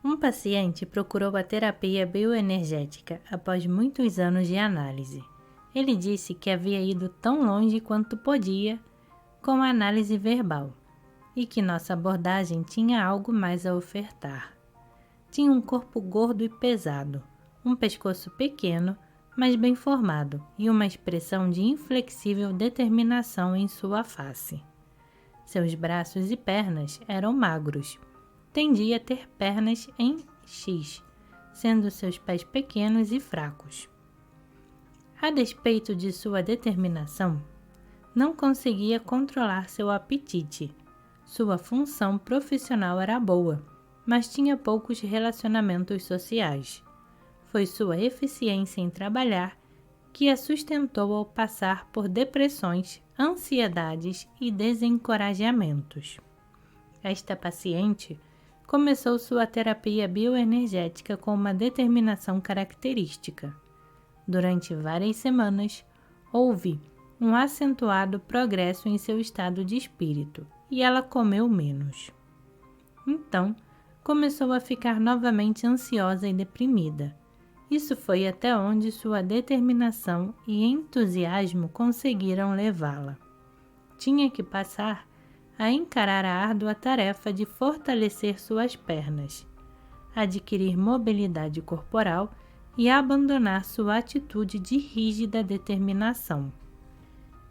Um paciente procurou a terapia bioenergética após muitos anos de análise. Ele disse que havia ido tão longe quanto podia com a análise verbal e que nossa abordagem tinha algo mais a ofertar. Tinha um corpo gordo e pesado, um pescoço pequeno, mas bem formado e uma expressão de inflexível determinação em sua face. Seus braços e pernas eram magros. Tendia a ter pernas em X, sendo seus pés pequenos e fracos. A despeito de sua determinação, não conseguia controlar seu apetite. Sua função profissional era boa, mas tinha poucos relacionamentos sociais. Foi sua eficiência em trabalhar que a sustentou ao passar por depressões, ansiedades e desencorajamentos. Esta paciente começou sua terapia bioenergética com uma determinação característica. Durante várias semanas, houve um acentuado progresso em seu estado de espírito e ela comeu menos. Então, começou a ficar novamente ansiosa e deprimida. Isso foi até onde sua determinação e entusiasmo conseguiram levá-la. Tinha que passar a encarar a árdua tarefa de fortalecer suas pernas, adquirir mobilidade corporal e abandonar sua atitude de rígida determinação.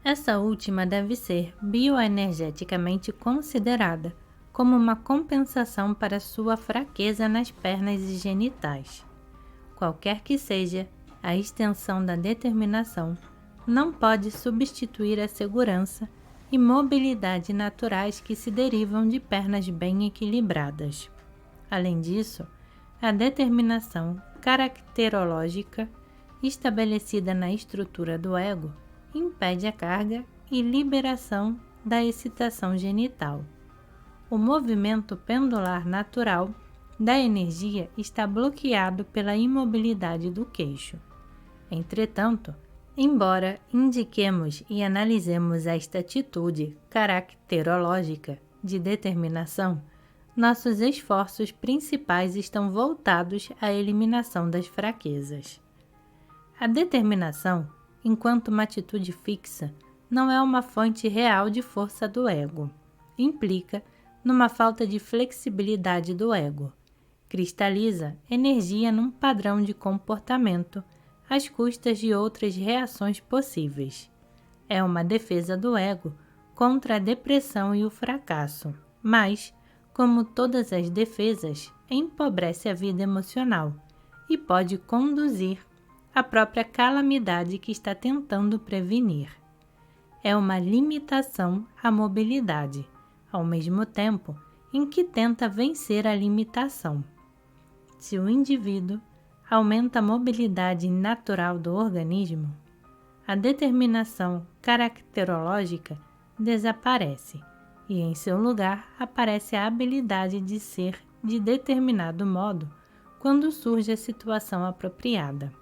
Essa última deve ser bioenergeticamente considerada como uma compensação para sua fraqueza nas pernas e genitais. Qualquer que seja a extensão da determinação, não pode substituir a segurança e mobilidade naturais que se derivam de pernas bem equilibradas. Além disso, a determinação caracterológica estabelecida na estrutura do ego impede a carga e liberação da excitação genital. O movimento pendular natural da energia está bloqueado pela imobilidade do queixo. Entretanto, embora indiquemos e analisemos esta atitude caracterológica de determinação, nossos esforços principais estão voltados à eliminação das fraquezas. A determinação, enquanto uma atitude fixa, não é uma fonte real de força do ego. Implica numa falta de flexibilidade do ego. Cristaliza energia num padrão de comportamento às custas de outras reações possíveis. É uma defesa do ego contra a depressão e o fracasso, mas, como todas as defesas, empobrece a vida emocional e pode conduzir à própria calamidade que está tentando prevenir. É uma limitação à mobilidade, ao mesmo tempo em que tenta vencer a limitação. Se o indivíduo aumenta a mobilidade natural do organismo, a determinação caracterológica desaparece e em seu lugar aparece a habilidade de ser de determinado modo quando surge a situação apropriada.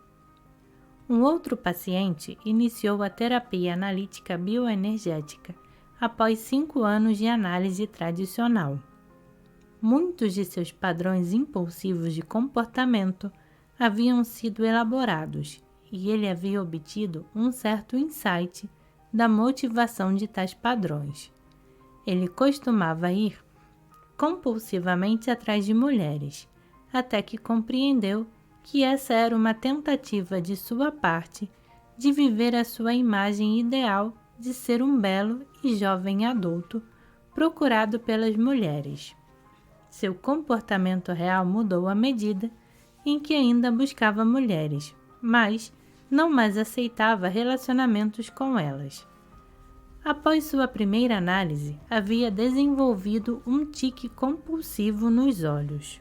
Um outro paciente iniciou a terapia analítica bioenergética após 5 anos de análise tradicional. Muitos de seus padrões impulsivos de comportamento haviam sido elaborados e ele havia obtido um certo insight da motivação de tais padrões. Ele costumava ir compulsivamente atrás de mulheres, até que compreendeu que essa era uma tentativa de sua parte de viver a sua imagem ideal de ser um belo e jovem adulto procurado pelas mulheres. Seu comportamento real mudou à medida em que ainda buscava mulheres, mas não mais aceitava relacionamentos com elas. Após sua primeira análise, havia desenvolvido um tique compulsivo nos olhos.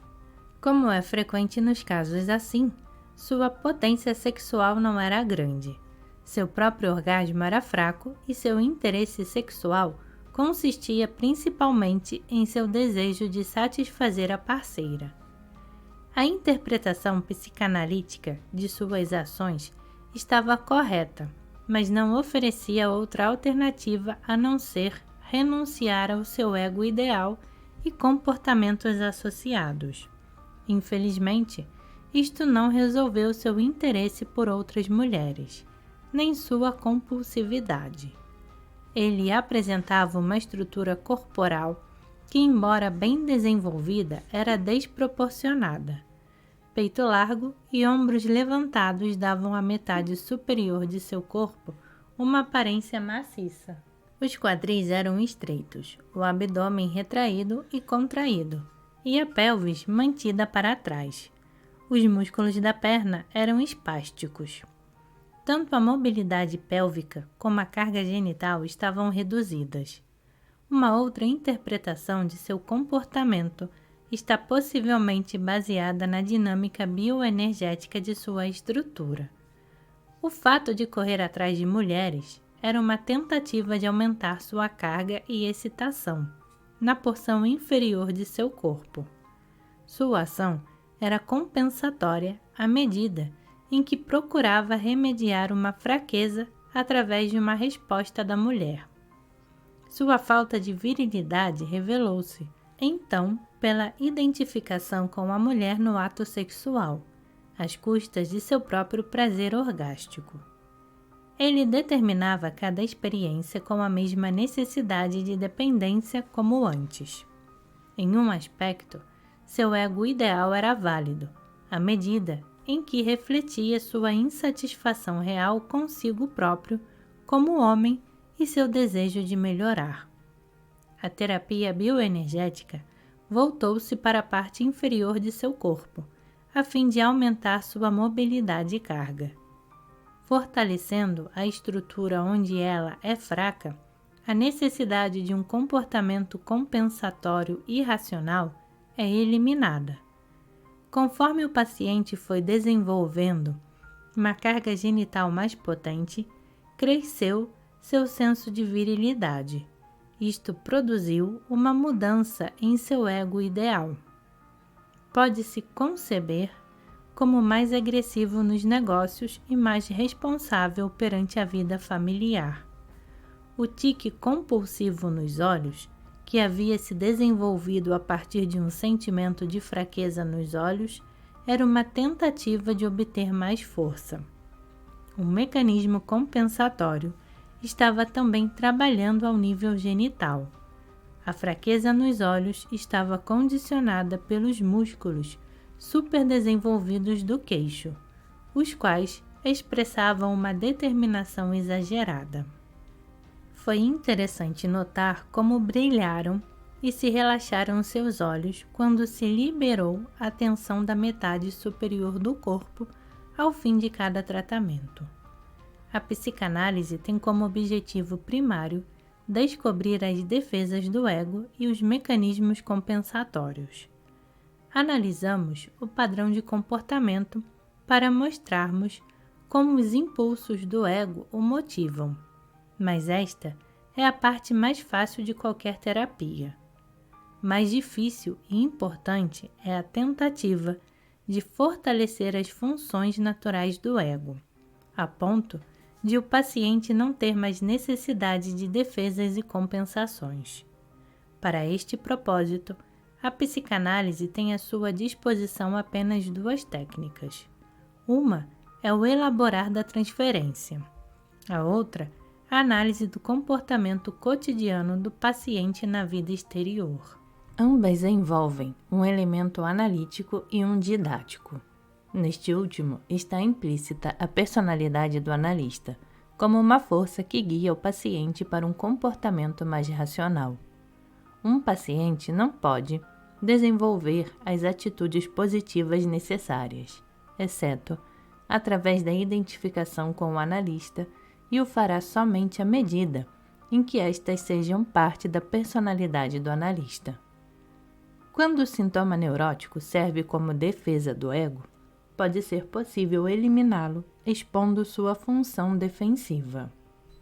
Como é frequente nos casos assim, sua potência sexual não era grande. Seu próprio orgasmo era fraco e seu interesse sexual consistia principalmente em seu desejo de satisfazer a parceira. A interpretação psicanalítica de suas ações estava correta, mas não oferecia outra alternativa a não ser renunciar ao seu ego ideal e comportamentos associados. Infelizmente, isto não resolveu seu interesse por outras mulheres, nem sua compulsividade. Ele apresentava uma estrutura corporal que, embora bem desenvolvida, era desproporcionada. Peito largo e ombros levantados davam à metade superior de seu corpo uma aparência maciça. Os quadris eram estreitos, o abdômen retraído e contraído, e a pelvis mantida para trás. Os músculos da perna eram espásticos. Tanto a mobilidade pélvica como a carga genital estavam reduzidas. Uma outra interpretação de seu comportamento está possivelmente baseada na dinâmica bioenergética de sua estrutura. O fato de correr atrás de mulheres era uma tentativa de aumentar sua carga e excitação na porção inferior de seu corpo. Sua ação era compensatória à medida em que procurava remediar uma fraqueza através de uma resposta da mulher. Sua falta de virilidade revelou-se, então, pela identificação com a mulher no ato sexual, às custas de seu próprio prazer orgástico. Ele determinava cada experiência com a mesma necessidade de dependência como antes. Em um aspecto, seu ego ideal era válido, à medida em que refletia sua insatisfação real consigo próprio como homem e seu desejo de melhorar. A terapia bioenergética voltou-se para a parte inferior de seu corpo, a fim de aumentar sua mobilidade e carga. Fortalecendo a estrutura onde ela é fraca, a necessidade de um comportamento compensatório irracional é eliminada. Conforme o paciente foi desenvolvendo uma carga genital mais potente, cresceu seu senso de virilidade. Isto produziu uma mudança em seu ego ideal. Pode-se conceber como mais agressivo nos negócios e mais responsável perante a vida familiar. O tique compulsivo nos olhos, que havia se desenvolvido a partir de um sentimento de fraqueza nos olhos, era uma tentativa de obter mais força. O mecanismo compensatório estava também trabalhando ao nível genital. A fraqueza nos olhos estava condicionada pelos músculos superdesenvolvidos do queixo, os quais expressavam uma determinação exagerada. Foi interessante notar como brilharam e se relaxaram seus olhos quando se liberou a tensão da metade superior do corpo ao fim de cada tratamento. A psicanálise tem como objetivo primário descobrir as defesas do ego e os mecanismos compensatórios. Analisamos o padrão de comportamento para mostrarmos como os impulsos do ego o motivam, mas esta é a parte mais fácil de qualquer terapia. Mais difícil e importante é a tentativa de fortalecer as funções naturais do ego, a ponto de o paciente não ter mais necessidade de defesas e compensações. Para este propósito, a psicanálise tem à sua disposição apenas duas técnicas. Uma é o elaborar da transferência. A outra, a análise do comportamento cotidiano do paciente na vida exterior. Ambas envolvem um elemento analítico e um didático. Neste último está implícita a personalidade do analista, como uma força que guia o paciente para um comportamento mais racional. Um paciente não pode desenvolver as atitudes positivas necessárias, exceto através da identificação com o analista, e o fará somente à medida em que estas sejam parte da personalidade do analista. Quando o sintoma neurótico serve como defesa do ego, pode ser possível eliminá-lo expondo sua função defensiva.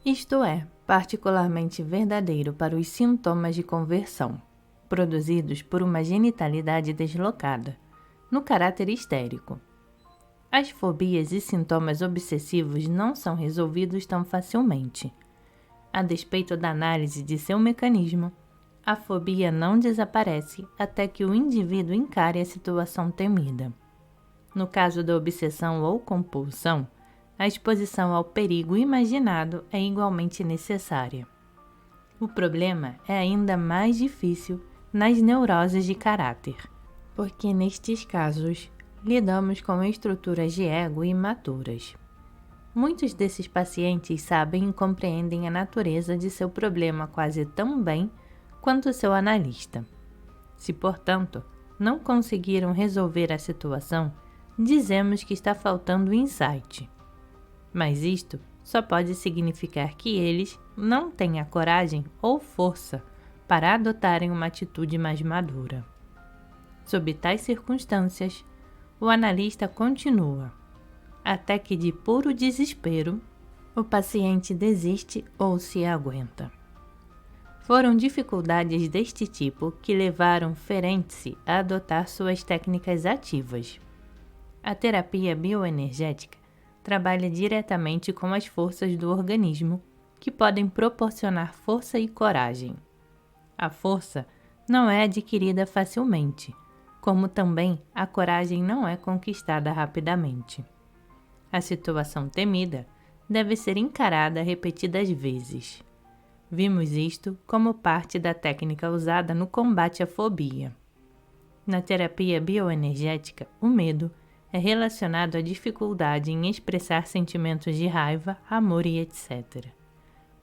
Isto é particularmente verdadeiro para os sintomas de conversão, produzidos por uma genitalidade deslocada, no caráter histérico. As fobias e sintomas obsessivos não são resolvidos tão facilmente. A despeito da análise de seu mecanismo, a fobia não desaparece até que o indivíduo encare a situação temida. No caso da obsessão ou compulsão, a exposição ao perigo imaginado é igualmente necessária. O problema é ainda mais difícil nas neuroses de caráter, porque nestes casos lidamos com estruturas de ego imaturas. Muitos desses pacientes sabem e compreendem a natureza de seu problema quase tão bem quanto seu analista. Se, portanto, não conseguiram resolver a situação, dizemos que está faltando insight. Mas isto só pode significar que eles não têm a coragem ou força para adotarem uma atitude mais madura. Sob tais circunstâncias, o analista continua, até que de puro desespero, o paciente desiste ou se aguenta. Foram dificuldades deste tipo que levaram Ferenczi a adotar suas técnicas ativas. A terapia bioenergética trabalha diretamente com as forças do organismo, que podem proporcionar força e coragem. A força não é adquirida facilmente, como também a coragem não é conquistada rapidamente. A situação temida deve ser encarada repetidas vezes. Vimos isto como parte da técnica usada no combate à fobia. Na terapia bioenergética, o medo é relacionado à dificuldade em expressar sentimentos de raiva, amor e etc.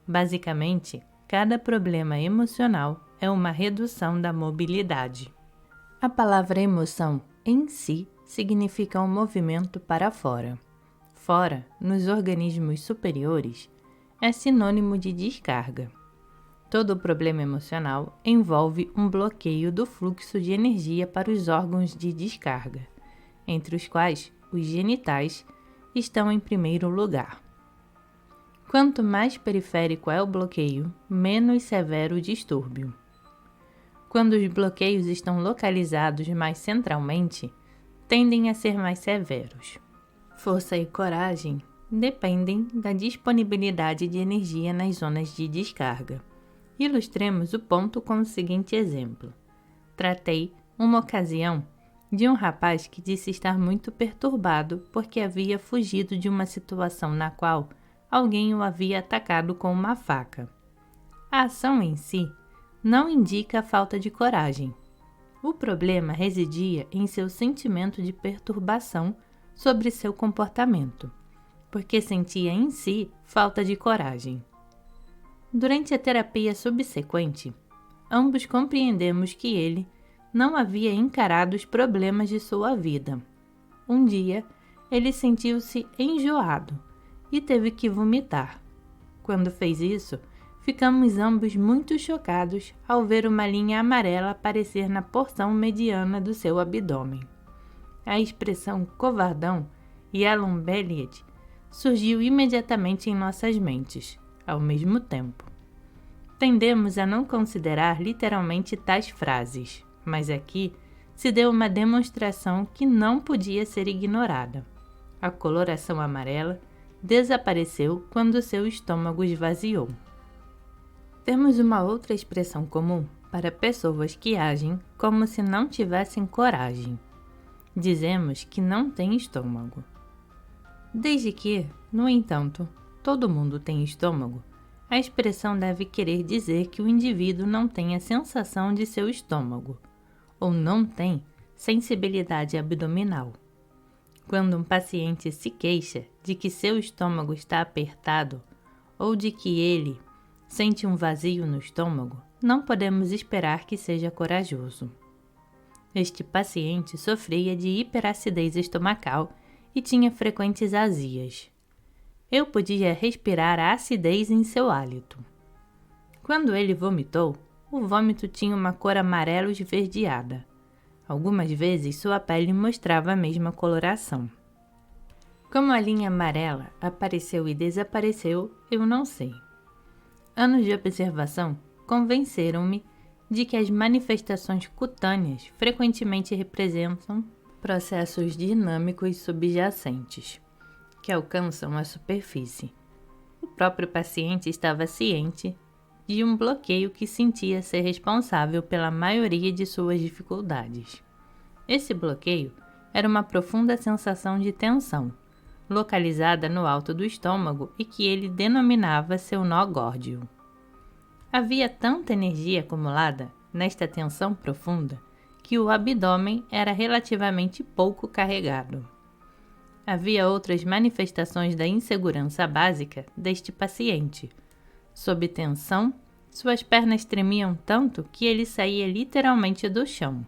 Basicamente, cada problema emocional é uma redução da mobilidade. A palavra emoção, em si, significa um movimento para fora. Fora, nos organismos superiores, é sinônimo de descarga. Todo problema emocional envolve um bloqueio do fluxo de energia para os órgãos de descarga, entre os quais os genitais estão em primeiro lugar. Quanto mais periférico é o bloqueio, menos severo o distúrbio. Quando os bloqueios estão localizados mais centralmente, tendem a ser mais severos. Força e coragem dependem da disponibilidade de energia nas zonas de descarga. Ilustremos o ponto com o seguinte exemplo. Tratei, uma ocasião, de um rapaz que disse estar muito perturbado porque havia fugido de uma situação na qual alguém o havia atacado com uma faca. A ação em si não indica a falta de coragem. O problema residia em seu sentimento de perturbação sobre seu comportamento, porque sentia em si falta de coragem. Durante a terapia subsequente, ambos compreendemos que ele não havia encarado os problemas de sua vida. Um dia, ele sentiu-se enjoado e teve que vomitar. Quando fez isso, ficamos ambos muito chocados ao ver uma linha amarela aparecer na porção mediana do seu abdômen. A expressão covardão e Alan Belliet surgiu imediatamente em nossas mentes, ao mesmo tempo. Tendemos a não considerar literalmente tais frases, mas aqui se deu uma demonstração que não podia ser ignorada. A coloração amarela desapareceu quando seu estômago esvaziou. Temos uma outra expressão comum para pessoas que agem como se não tivessem coragem. Dizemos que não tem estômago. Desde que, no entanto, todo mundo tem estômago, a expressão deve querer dizer que o indivíduo não tem a sensação de seu estômago, ou não tem sensibilidade abdominal. Quando um paciente se queixa de que seu estômago está apertado ou de que ele sente um vazio no estômago, não podemos esperar que seja corajoso. Este paciente sofria de hiperacidez estomacal e tinha frequentes azias. Eu podia respirar a acidez em seu hálito. Quando ele vomitou, o vômito tinha uma cor amarelo esverdeada. Algumas vezes sua pele mostrava a mesma coloração. Como a linha amarela apareceu e desapareceu, eu não sei. Anos de observação convenceram-me de que as manifestações cutâneas frequentemente representam processos dinâmicos subjacentes, que alcançam a superfície. O próprio paciente estava ciente de um bloqueio que sentia ser responsável pela maioria de suas dificuldades. Esse bloqueio era uma profunda sensação de tensão, localizada no alto do estômago e que ele denominava seu nó górdio. Havia tanta energia acumulada nesta tensão profunda que o abdômen era relativamente pouco carregado. Havia outras manifestações da insegurança básica deste paciente. Sob tensão, suas pernas tremiam tanto que ele saía literalmente do chão.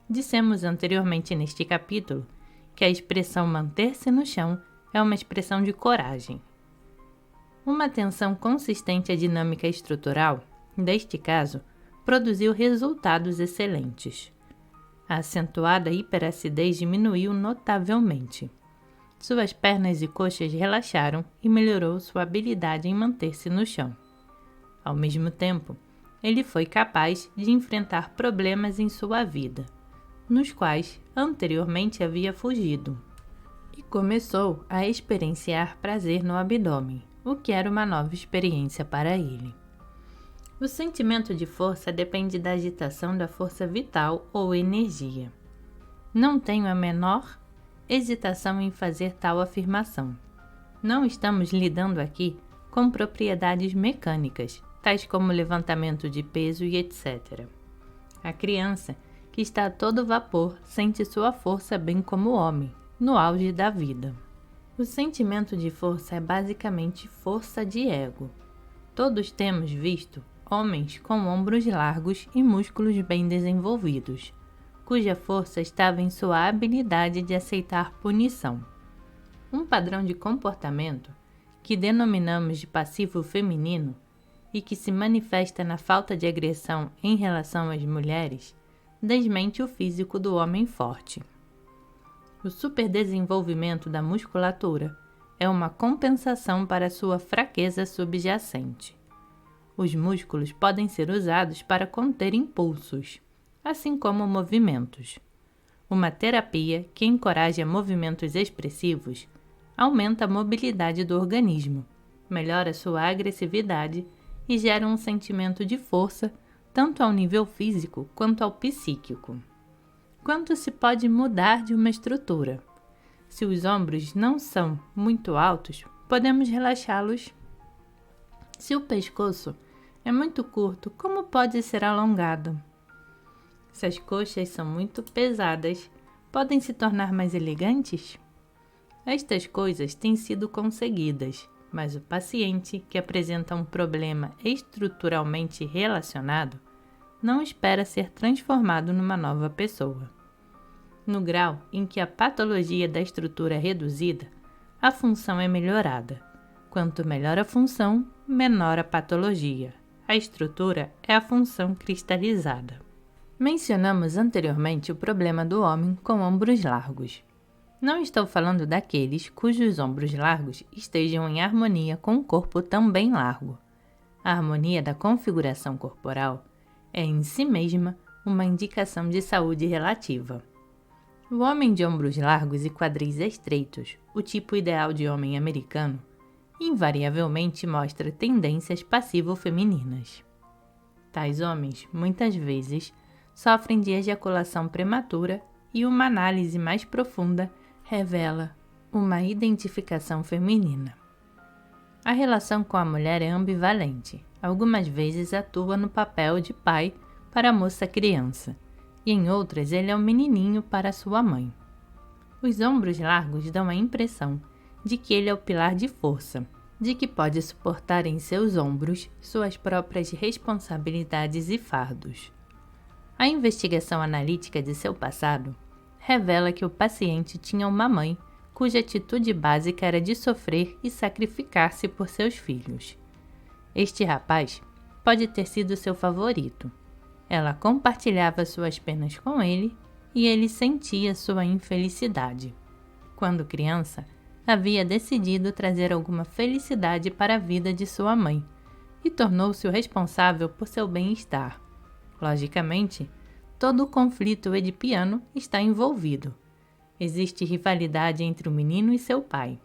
Dissemos anteriormente neste capítulo que a expressão manter-se no chão é uma expressão de coragem. Uma tensão consistente à dinâmica estrutural, neste caso, produziu resultados excelentes. A acentuada hiperacidez diminuiu notavelmente. Suas pernas e coxas relaxaram e melhorou sua habilidade em manter-se no chão. Ao mesmo tempo, ele foi capaz de enfrentar problemas em sua vida, nos quais anteriormente havia fugido, e começou a experienciar prazer no abdômen, o que era uma nova experiência para ele. O sentimento de força depende da agitação da força vital ou energia. Não tenho a menor hesitação em fazer tal afirmação. Não estamos lidando aqui com propriedades mecânicas, tais como levantamento de peso e etc. A criança, que está a todo vapor, sente sua força bem como o homem, no auge da vida. O sentimento de força é basicamente força de ego. Todos temos visto homens com ombros largos e músculos bem desenvolvidos, cuja força estava em sua habilidade de aceitar punição. Um padrão de comportamento, que denominamos de passivo feminino, e que se manifesta na falta de agressão em relação às mulheres, desmente o físico do homem forte. O superdesenvolvimento da musculatura é uma compensação para sua fraqueza subjacente. Os músculos podem ser usados para conter impulsos, assim como movimentos. Uma terapia que encoraja movimentos expressivos aumenta a mobilidade do organismo, melhora sua agressividade e gera um sentimento de força tanto ao nível físico quanto ao psíquico. Quanto se pode mudar de uma estrutura? Se os ombros não são muito altos, podemos relaxá-los. Se o pescoço é muito curto, como pode ser alongado? Se as coxas são muito pesadas, podem se tornar mais elegantes? Estas coisas têm sido conseguidas, mas o paciente que apresenta um problema estruturalmente relacionado não espera ser transformado numa nova pessoa. No grau em que a patologia da estrutura é reduzida, a função é melhorada. Quanto melhor a função, menor a patologia. A estrutura é a função cristalizada. Mencionamos anteriormente o problema do homem com ombros largos. Não estou falando daqueles cujos ombros largos estejam em harmonia com o corpo também largo. A harmonia da configuração corporal é em si mesma uma indicação de saúde relativa. O homem de ombros largos e quadris estreitos, o tipo ideal de homem americano, invariavelmente mostra tendências passivo-femininas. Tais homens, muitas vezes, sofrem de ejaculação prematura e uma análise mais profunda revela uma identificação feminina. A relação com a mulher é ambivalente. Algumas vezes atua no papel de pai para a moça criança, e em outras ele é um menininho para sua mãe. Os ombros largos dão a impressão de que ele é o pilar de força, de que pode suportar em seus ombros suas próprias responsabilidades e fardos. A investigação analítica de seu passado revela que o paciente tinha uma mãe cuja atitude básica era de sofrer e sacrificar-se por seus filhos. Este rapaz pode ter sido seu favorito. Ela compartilhava suas penas com ele e ele sentia sua infelicidade. Quando criança, havia decidido trazer alguma felicidade para a vida de sua mãe e tornou-se o responsável por seu bem-estar. Logicamente, todo o conflito edipiano está envolvido. Existe rivalidade entre o menino e seu pai.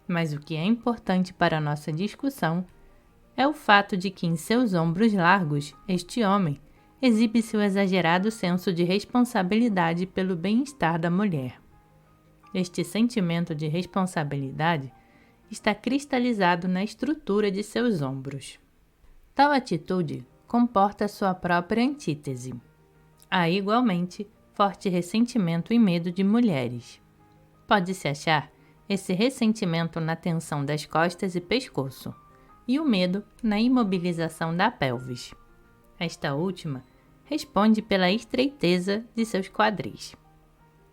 Mas o que é importante para a nossa discussão é o fato de que em seus ombros largos, este homem exibe seu exagerado senso de responsabilidade pelo bem-estar da mulher. Este sentimento de responsabilidade está cristalizado na estrutura de seus ombros. Tal atitude comporta sua própria antítese. Há igualmente forte ressentimento e medo de mulheres. Pode-se achar esse ressentimento na tensão das costas e pescoço, e o medo na imobilização da pelvis. Esta última responde pela estreiteza de seus quadris.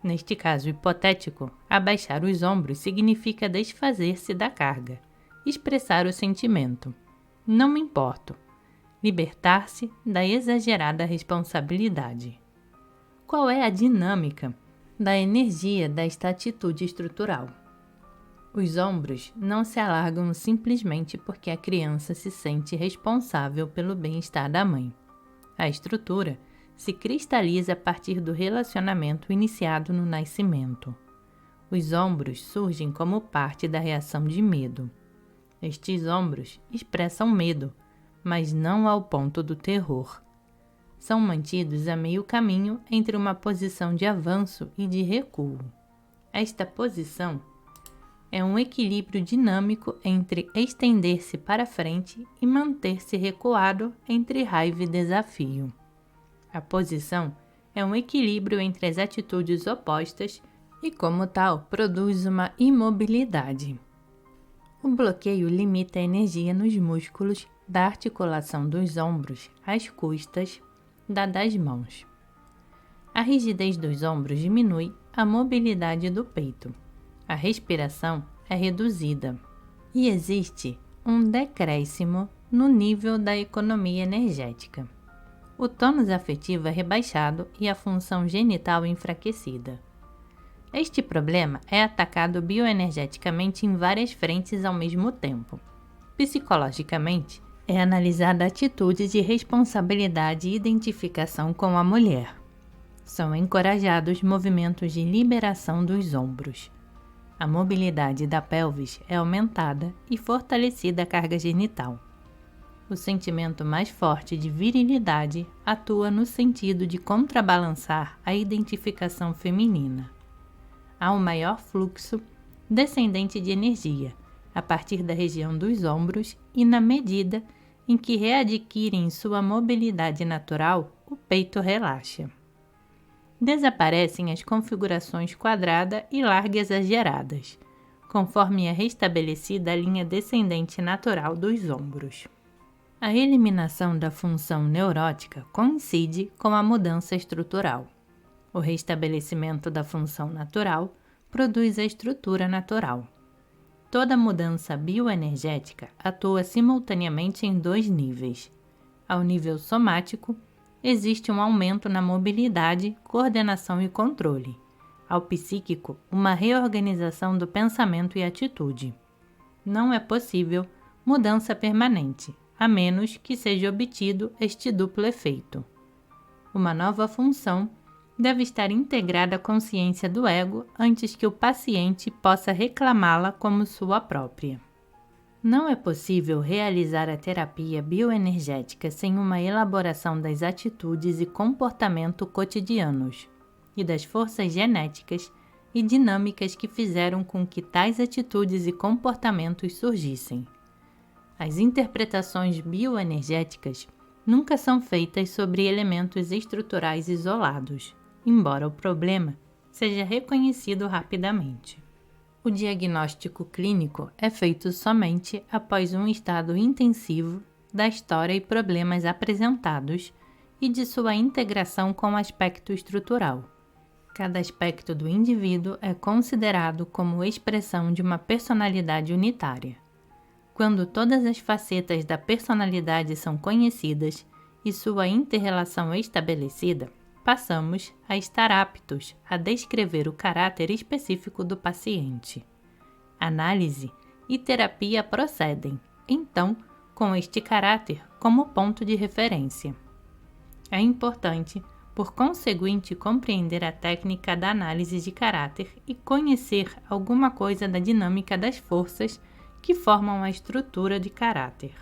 Neste caso hipotético, abaixar os ombros significa desfazer-se da carga, expressar o sentimento. Não me importo. Libertar-se da exagerada responsabilidade. Qual é a dinâmica da energia desta atitude estrutural? Os ombros não se alargam simplesmente porque a criança se sente responsável pelo bem-estar da mãe. A estrutura se cristaliza a partir do relacionamento iniciado no nascimento. Os ombros surgem como parte da reação de medo. Estes ombros expressam medo, mas não ao ponto do terror. São mantidos a meio caminho entre uma posição de avanço e de recuo. Esta posição é um equilíbrio dinâmico entre estender-se para frente e manter-se recuado entre raiva e desafio. A posição é um equilíbrio entre as atitudes opostas e, como tal, produz uma imobilidade. O bloqueio limita a energia nos músculos da articulação dos ombros às custas da das mãos. A rigidez dos ombros diminui a mobilidade do peito. A respiração é reduzida e existe um decréscimo no nível da economia energética. O tônus afetivo é rebaixado e a função genital enfraquecida. Este problema é atacado bioenergeticamente em várias frentes ao mesmo tempo. Psicologicamente, é analisada a atitude de responsabilidade e identificação com a mulher. São encorajados movimentos de liberação dos ombros. A mobilidade da pelvis é aumentada e fortalecida a carga genital. O sentimento mais forte de virilidade atua no sentido de contrabalançar a identificação feminina. Há um maior fluxo descendente de energia a partir da região dos ombros e na medida em que readquirem sua mobilidade natural, o peito relaxa. Desaparecem as configurações quadrada e larga exageradas, conforme é restabelecida a linha descendente natural dos ombros. A eliminação da função neurótica coincide com a mudança estrutural. O restabelecimento da função natural produz a estrutura natural. Toda mudança bioenergética atua simultaneamente em dois níveis. Ao nível somático, existe um aumento na mobilidade, coordenação e controle. Ao psíquico, uma reorganização do pensamento e atitude. Não é possível mudança permanente, a menos que seja obtido este duplo efeito. Uma nova função deve estar integrada à consciência do ego antes que o paciente possa reclamá-la como sua própria. Não é possível realizar a terapia bioenergética sem uma elaboração das atitudes e comportamento cotidianos e das forças genéticas e dinâmicas que fizeram com que tais atitudes e comportamentos surgissem. As interpretações bioenergéticas nunca são feitas sobre elementos estruturais isolados, embora o problema seja reconhecido rapidamente. O diagnóstico clínico é feito somente após um estado intensivo da história e problemas apresentados e de sua integração com o aspecto estrutural. Cada aspecto do indivíduo é considerado como expressão de uma personalidade unitária. Quando todas as facetas da personalidade são conhecidas e sua inter-relação estabelecida, passamos a estar aptos a descrever o caráter específico do paciente. Análise e terapia procedem, então, com este caráter como ponto de referência. É importante, por conseguinte, compreender a técnica da análise de caráter e conhecer alguma coisa da dinâmica das forças que formam a estrutura de caráter.